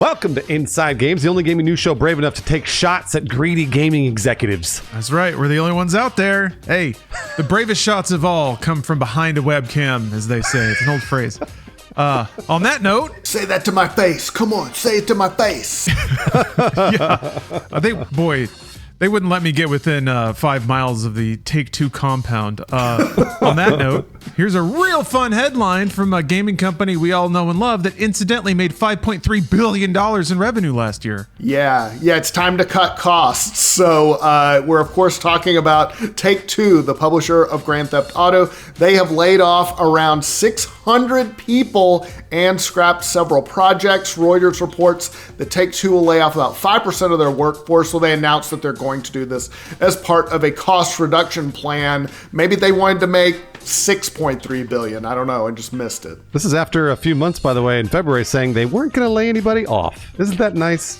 Welcome to Inside Games, the only gaming news show brave enough to take shots at greedy gaming executives. That's right. We're the only ones out there. Hey, the bravest shots of all come from behind a webcam, as they say. It's an old phrase. On that note... Say that to my face. Come on, say it to my face. Yeah. They wouldn't let me get within 5 miles of the Take-Two compound. On that note, here's a real fun headline from a gaming company we all know and love that incidentally made $5.3 billion in revenue last year. Yeah, it's time to cut costs. So we're, of course, talking about Take-Two, the publisher of Grand Theft Auto. They have laid off around 600 people and scrapped several projects. Reuters reports that Take-Two will lay off about 5% of their workforce, so they announced that they're going to do this as part of a cost reduction plan. Maybe they wanted to make $6.3 billion. I don't know. I just missed it. This is after a few months, by the way, in February, saying they weren't going to lay anybody off. Isn't that nice?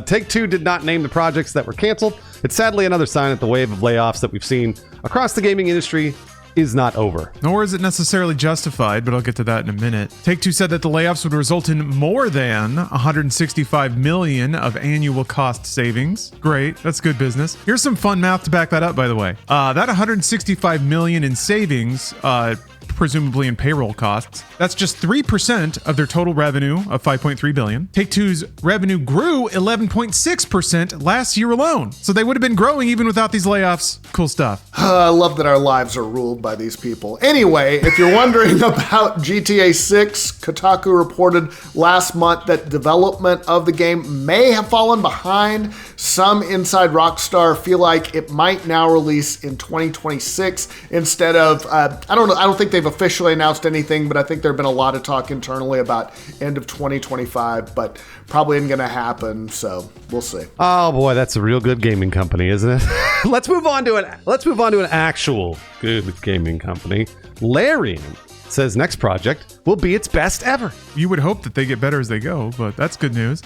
Take-Two did not name the projects that were canceled. It's sadly another sign that the wave of layoffs that we've seen across the gaming industry is not over. Nor is it necessarily justified, but I'll get to that in a minute. Take-Two said that the layoffs would result in more than $165 million of annual cost savings. Great, that's good business. Here's some fun math to back that up, by the way. That $165 million in savings, presumably in payroll costs, that's just 3% of their total revenue of $5.3 billion. Take-Two's revenue grew 11.6% last year alone. So they would have been growing even without these layoffs. Cool stuff. I love that our lives are ruled by these people. Anyway, if you're wondering about GTA 6, Kotaku reported last month that development of the game may have fallen behind. Some inside Rockstar feel like it might now release in 2026 instead of, I don't think they've officially announced anything, but I think there've been a lot of talk internally about end of 2025, but probably isn't going to happen, so we'll see. Oh boy, that's a real good gaming company, isn't it? Let's move on to an actual good gaming company. Larian says next project will be its best ever. You would hope that they get better as they go, but that's good news.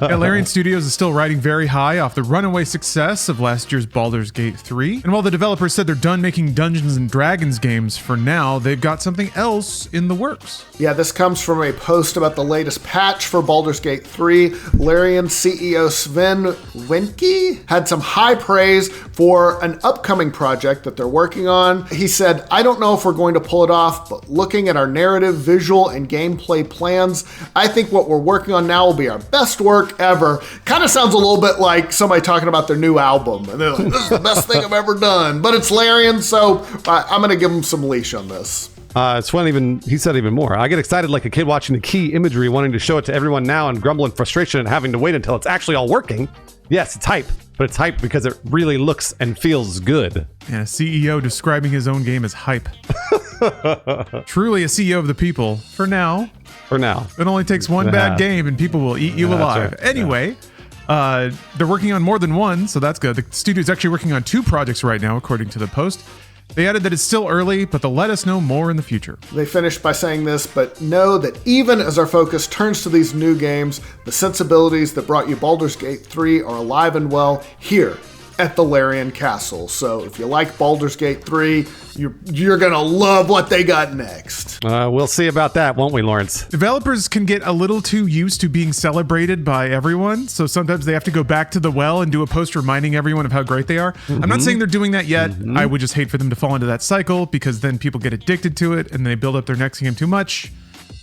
Larian Studios is still riding very high off the runaway success of last year's Baldur's Gate 3. And while the developers said they're done making Dungeons & Dragons games for now, they've got something else in the works. Yeah, this comes from a post about the latest patch for Baldur's Gate 3. Larian CEO Sven Wenke had some high praise for an upcoming project that they're working on. He said, "I don't know if we're going to pull it off, but looking at our narrative, visual, and gameplay plans, I think what we're working on now will be our best work ever." Kind of sounds a little bit like somebody talking about their new album. And they're like, "This is the best thing I've ever done." But it's Larian, so I'm going to give them some leash on this. He said even more. "I get excited like a kid watching the key imagery, wanting to show it to everyone now and grumble in frustration and having to wait until it's actually all working. Yes, it's hype, but it's hype because it really looks and feels good." And a CEO describing his own game as hype. Truly a CEO of the people. For now. It only takes one bad game and people will eat you alive. Right. Anyway, they're working on more than one, so that's good. The studio's actually working on 2 projects right now, according to the Post. They added that it's still early, but they'll let us know more in the future. They finished by saying this, but know that even as our focus turns to these new games, the sensibilities that brought you Baldur's Gate 3 are alive and well here at the Larian Castle. So if you like Baldur's Gate 3, you're going to love what they got next. We'll see about that, won't we, Lawrence? Developers can get a little too used to being celebrated by everyone, so sometimes they have to go back to the well and do a post reminding everyone of how great they are. Mm-hmm. I'm not saying they're doing that yet. Mm-hmm. I would just hate for them to fall into that cycle, because then people get addicted to it and they build up their next game too much.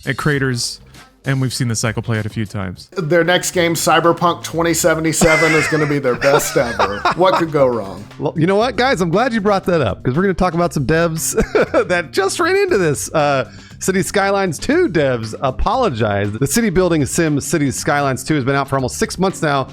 It craters. And we've seen the cycle play out a few times. Their next game, Cyberpunk 2077, is going to be their best ever. What could go wrong? Well, you know what, guys? I'm glad you brought that up, because we're going to talk about some devs that just ran into this. City Skylines 2 devs apologized. The city building sim City Skylines 2 has been out for almost 6 months now,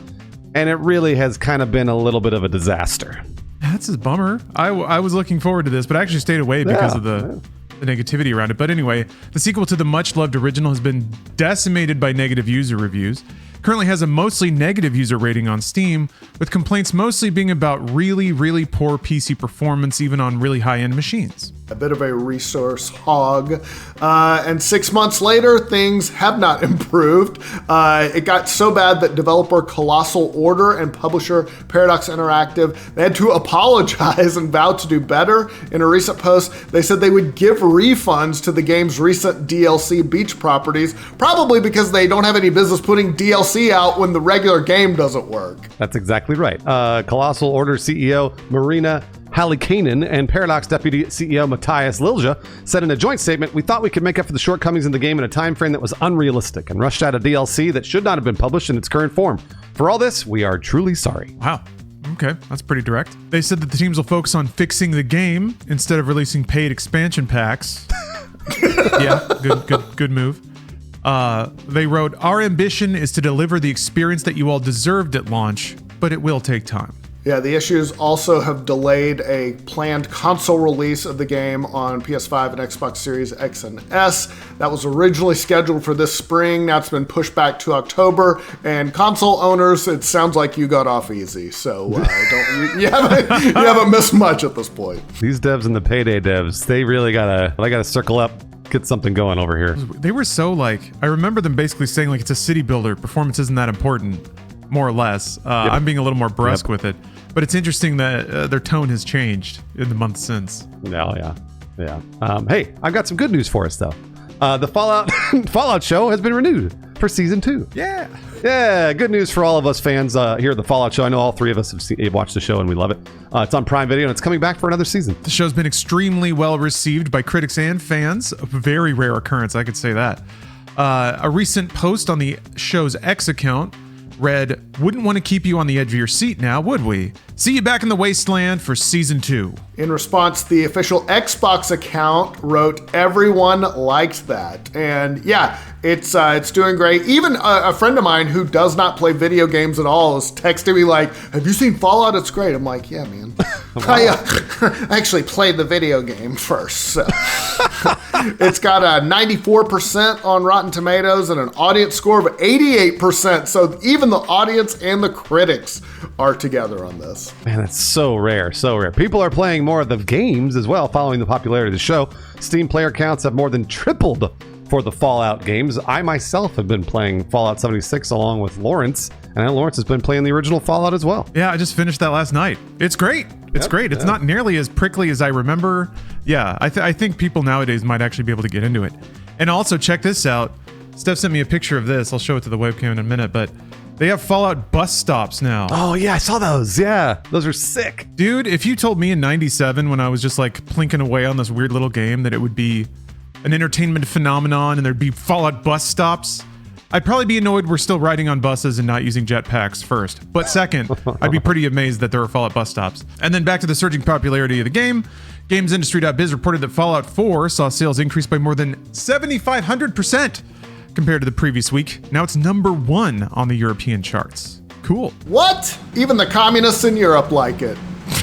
and it really has kind of been a little bit of a disaster. That's a bummer. I was looking forward to this, but I actually stayed away because of the negativity around it. But anyway, the sequel to the much-loved original has been decimated by negative user reviews. Currently has a mostly negative user rating on Steam, with complaints mostly being about really, really poor PC performance, even on really high-end machines. a bit of a resource hog. And 6 months later, things have not improved. It got so bad that developer Colossal Order and publisher Paradox Interactive, they had to apologize and vow to do better. In a recent post, they said they would give refunds to the game's recent DLC beach properties, probably because they don't have any business putting DLC out when the regular game doesn't work. That's exactly right. Colossal Order CEO Marina Hallikainen and Paradox Deputy CEO Matthias Lilja said in a joint statement, "We thought we could make up for the shortcomings in the game in a time frame that was unrealistic and rushed out a DLC that should not have been published in its current form. For all this, we are truly sorry." Wow. Okay, that's pretty direct. They said that the teams will focus on fixing the game instead of releasing paid expansion packs. Yeah, good move. They wrote, "Our ambition is to deliver the experience that you all deserved at launch, but it will take time." Yeah, the issues also have delayed a planned console release of the game on PS5 and Xbox Series X and S. That was originally scheduled for this spring. Now it's been pushed back to October. And console owners, it sounds like you got off easy. So you haven't missed much at this point. These devs and the payday devs, they really gotta circle up, get something going over here. They were so I remember them basically saying it's a city builder. Performance isn't that important, more or less. I'm being a little more brusque with it. But it's interesting that their tone has changed in the months since. Yeah. Hey, I've got some good news for us, though. The Fallout show has been renewed for season 2. Yeah, good news for all of us fans here at the Fallout show. I know all three of us have watched the show and we love it. It's on Prime Video and it's coming back for another season. The show's been extremely well received by critics and fans. A very rare occurrence, I could say that. A recent post on the show's X account read, "Wouldn't want to keep you on the edge of your seat now, would we? See you back in the wasteland for season 2. In response, the official Xbox account wrote, "Everyone liked that." And yeah, it's doing great. Even a friend of mine who does not play video games at all is texting me like, "Have you seen Fallout? It's great." I'm like, "Yeah, man." I actually played the video game first. So. It's got a 94% on Rotten Tomatoes and an audience score of 88%. So even the audience and the critics are together on this. Man, that's so rare, so rare. People are playing more of the games as well following the popularity of the show. Steam player counts have more than tripled for the Fallout games. I myself have been playing Fallout 76 along with Lawrence, and I know Lawrence has been playing the original Fallout as well. Yeah, I just finished that last night. It's great. It's great. It's not nearly as prickly as I remember. Yeah, I think people nowadays might actually be able to get into it. And also, check this out. Steph sent me a picture of this. I'll show it to the webcam in a minute, but they have Fallout bus stops now. Oh, yeah, I saw those. Yeah, those are sick. Dude, if you told me in 97 when I was just plinking away on this weird little game that it would be an entertainment phenomenon and there'd be Fallout bus stops, I'd probably be annoyed we're still riding on buses and not using jetpacks first. But second, I'd be pretty amazed that there are Fallout bus stops. And then back to the surging popularity of the game. GamesIndustry.biz reported that Fallout 4 saw sales increase by more than 7,500% compared to the previous week. Now it's #1 on the European charts. Cool. What? Even the communists in Europe like it.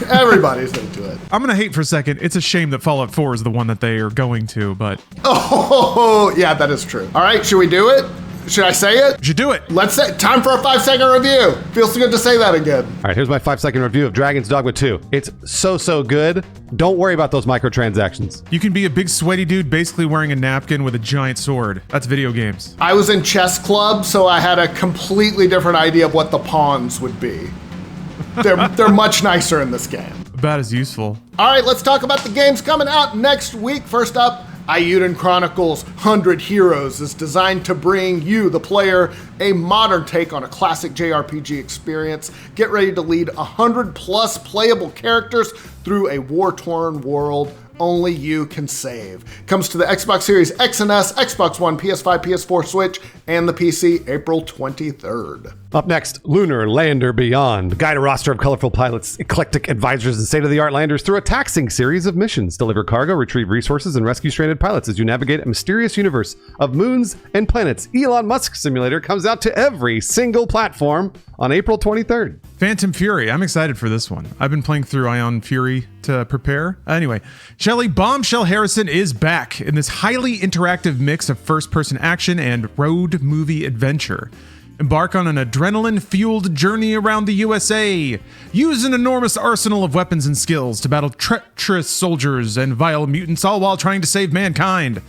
Everybody's into it. I'm going to hate for a second. It's a shame that Fallout 4 is the one that they are going to, but... Oh, yeah, that is true. All right, should we do it? Should I say it? Should do it. Let's say time for a 5-second review. Feels good to say that again. All right, here's my 5-second review of Dragon's Dogma 2. It's so good. Don't worry about those microtransactions. You can be a big sweaty dude basically wearing a napkin with a giant sword. That's video games. I was in chess club, so I had a completely different idea of what the pawns would be. They're much nicer in this game. About as useful. All right, let's talk about the games coming out next week. First up, Eiyuden Chronicles 100 Heroes is designed to bring you, the player, a modern take on a classic JRPG experience. Get ready to lead 100+ playable characters through a war-torn world only you can save. Comes to the Xbox Series X and S, Xbox One, PS5, PS4, Switch, and the PC April 23rd. Up next, Lunar Lander Beyond. Guide a roster of colorful pilots, eclectic advisors, and state-of-the-art landers through a taxing series of missions. Deliver cargo, retrieve resources, and rescue stranded pilots as you navigate a mysterious universe of moons and planets. Elon Musk Simulator comes out to every single platform on April 23rd. Phantom Fury. I'm excited for this one. I've been playing through Ion Fury to prepare. Anyway, Shelley Bombshell Harrison is back in this highly interactive mix of first-person action and road movie adventure. Embark on an adrenaline-fueled journey around the USA. Use an enormous arsenal of weapons and skills to battle treacherous soldiers and vile mutants, all while trying to save mankind.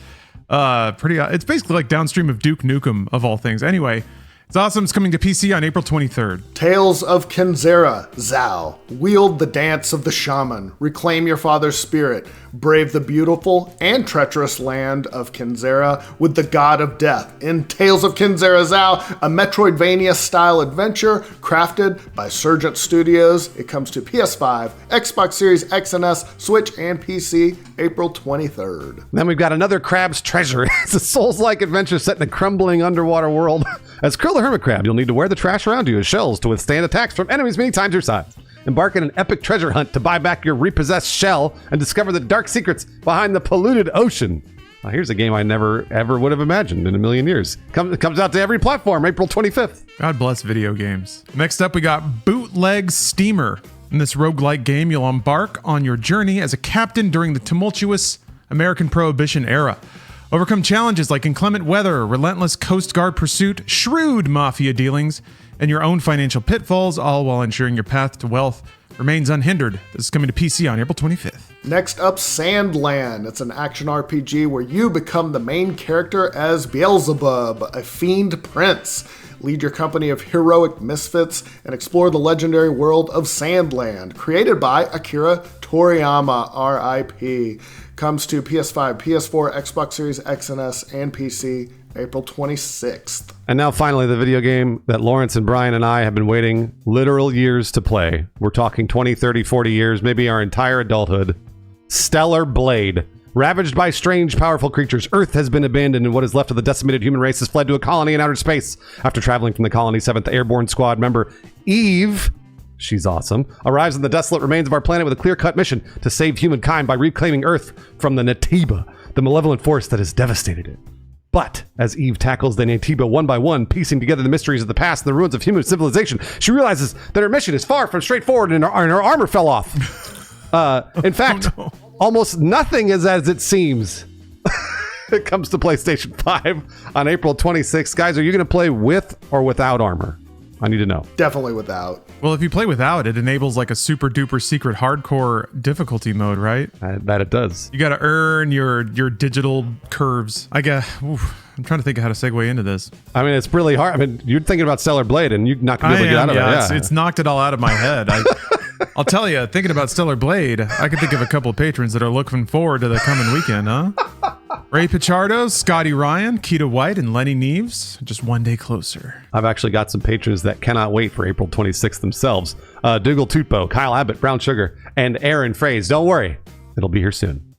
It's basically like downstream of Duke Nukem, of all things. Anyway, it's awesome. It's coming to PC on April 23rd. Tales of Kinzera, Zao. Wield the dance of the shaman. Reclaim your father's spirit. Brave the beautiful and treacherous land of Kinzera with the god of death. In Tales of Kinzera, Zao, a Metroidvania-style adventure crafted by Surgent Studios. It comes to PS5, Xbox Series X and S, Switch, and PC April 23rd. Then we've got another Crab's Treasure. It's a Souls-like adventure set in a crumbling underwater world. As Krill the Hermit Crab, you'll need to wear the trash around you as shells to withstand attacks from enemies many times your size. Embark on an epic treasure hunt to buy back your repossessed shell and discover the dark secrets behind the polluted ocean. Now, here's a game I never, ever would have imagined in a million years. It comes out to every platform, April 25th. God bless video games. Next up, we got Bootleg Steamer. In this roguelike game, you'll embark on your journey as a captain during the tumultuous American Prohibition era. Overcome challenges like inclement weather, relentless Coast Guard pursuit, shrewd mafia dealings, and your own financial pitfalls, all while ensuring your path to wealth remains unhindered. This is coming to PC on April 25th. Next up, Sandland. It's an action RPG where you become the main character as Beelzebub, a fiend prince. Lead your company of heroic misfits and explore the legendary world of Sandland, created by Akira Toriyama, R.I.P. Comes to PS5, PS4, Xbox Series X and S, and PC April 26th. And now finally, the video game that Lawrence and Brian and I have been waiting literal years to play. We're talking 20, 30, 40 years, maybe our entire adulthood. Stellar Blade. Ravaged by strange, powerful creatures, Earth has been abandoned and what is left of the decimated human race has fled to a colony in outer space. After traveling from the colony's 7th Airborne Squad member, Eve, she's awesome, arrives in the desolate remains of our planet with a clear-cut mission to save humankind by reclaiming Earth from the Natiba, the malevolent force that has devastated it. But as Eve tackles the Natiba one by one, piecing together the mysteries of the past and the ruins of human civilization, she realizes that her mission is far from straightforward and her armor fell off. In fact, almost nothing is as it seems. It comes to PlayStation 5 on April 26th. Guys, are you going to play with or without armor? I need to know. Definitely without. Well, if you play without, it enables like a super duper secret hardcore difficulty mode, right? That it does. You got to earn your digital curves. I'm trying to think of how to segue into this. I mean, it's really hard. I mean, you're thinking about Stellar Blade and you're not going to be able to get out of it. Yeah, it's knocked it all out of my head. I'll tell you, thinking about Stellar Blade, I can think of a couple of patrons that are looking forward to the coming weekend, huh? Ray Pichardo, Scotty Ryan, Keita White, and Lenny Neves, just one day closer. I've actually got some patrons that cannot wait for April 26th themselves. Dougal Tutbo, Kyle Abbott, Brown Sugar, and Aaron Fraze. Don't worry, it'll be here soon.